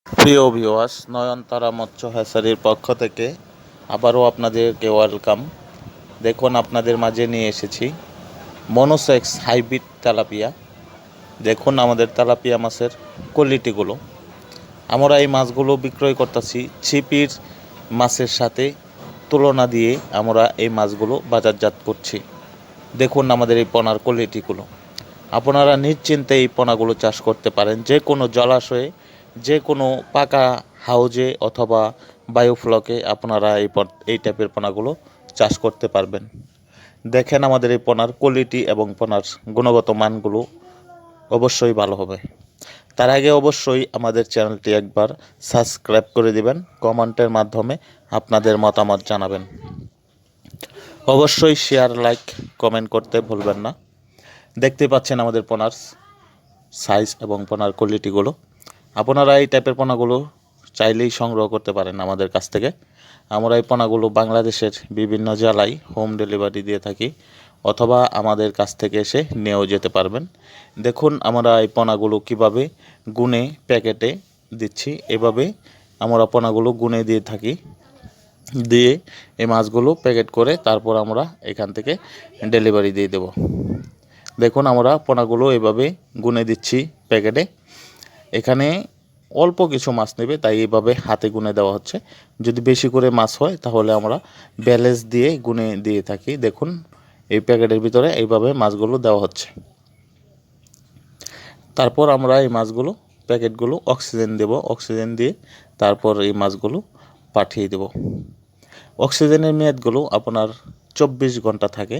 প্রিয় ভিউয়ার্স, নয়নতারা মৎস্য হ্যাচারির পক্ষ থেকে আবারও আপনাদেরকে ওয়েলকাম। দেখুন, আপনাদের মাঝে নিয়ে এসেছি মনোসেক্স হাইব্রিড তেলাপিয়া। দেখুন আমাদের তেলাপিয়া মাছের কোয়ালিটিগুলো। আমরা এই মাছগুলো বিক্রয় করতেছি ছিপির মাছের সাথে তুলনা দিয়ে আমরা এই মাছগুলো বাজারজাত করছি। দেখুন আমাদের এই পোনার কোয়ালিটিগুলো। আপনারা নিশ্চিন্তে এই পোনাগুলো চাষ করতে পারেন যে কোনো জলাশয়ে, যে কোনো পাকা হাউজে অথবা বায়োফ্লকে আপনারা এই টাইপের পোনাগুলো চাষ করতে পারবেন। দেখেন আমাদের এই পোনার কোয়ালিটি এবং পোনার গুণগত মানগুলো অবশ্যই ভালো হবে। তার আগে অবশ্যই আমাদের চ্যানেলটি একবার সাবস্ক্রাইব করে দিবেন, কমেন্টের মাধ্যমে আপনাদের মতামত জানাবেন। অবশ্যই শেয়ার, লাইক, কমেন্ট করতে ভুলবেন না। দেখতে পাচ্ছেন আমাদের পোনার সাইজ এবং পোনার কোয়ালিটিগুলো। আপনারা এই টাইপের পোনাগুলো চাইলেই সংগ্রহ করতে পারেন আমাদের কাছ থেকে। আমরা এই পোনাগুলো বাংলাদেশের বিভিন্ন জেলায় হোম ডেলিভারি দিয়ে থাকি, অথবা আমাদের কাছ থেকে এসে নিয়েও যেতে পারবেন। দেখুন আমরা এই পোনাগুলো কীভাবে গুনে প্যাকেটে দিচ্ছি। এভাবে আমরা পোনাগুলো গুনে দিয়ে থাকি, দিয়ে এই মাছগুলো প্যাকেট করে তারপর আমরা এখান থেকে ডেলিভারি দিয়ে দেব। দেখুন আমরা পোনাগুলো এভাবে গুনে দিচ্ছি প্যাকেটে। এখানে অল্প কিছু মাছ নেবে, তাই এইভাবে হাতে গুনে দেওয়া হচ্ছে। যদি বেশি করে মাছ হয় তাহলে আমরা ব্যালেন্স দিয়ে গুনে দিয়ে থাকি। দেখুন এই প্যাকেটের ভিতরে এইভাবে মাছগুলো দেওয়া হচ্ছে। তারপর আমরা এই মাছগুলো প্যাকেটগুলো অক্সিজেন দেব, অক্সিজেন দিয়ে তারপর এই মাছগুলো পাঠিয়ে দেব। অক্সিজেনের মেয়াদগুলো আপনার 24 ঘন্টা থাকে।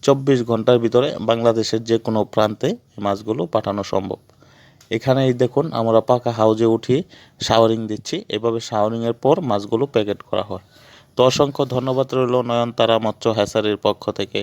24 ঘন্টার ভিতরে বাংলাদেশের যে কোনো প্রান্তে মাছগুলো পাঠানো সম্ভব। এখানেই দেখুন আমরা পাকা হাউজে উঠিয়ে শাওয়ারিং দিচ্ছি। এভাবে শাওয়ারিংয়ের পর মাছগুলো প্যাকেট করা হয়। তো অসংখ্য ধন্যবাদ রইল নয়নতারা মৎস্য হ্যাচারির পক্ষ থেকে।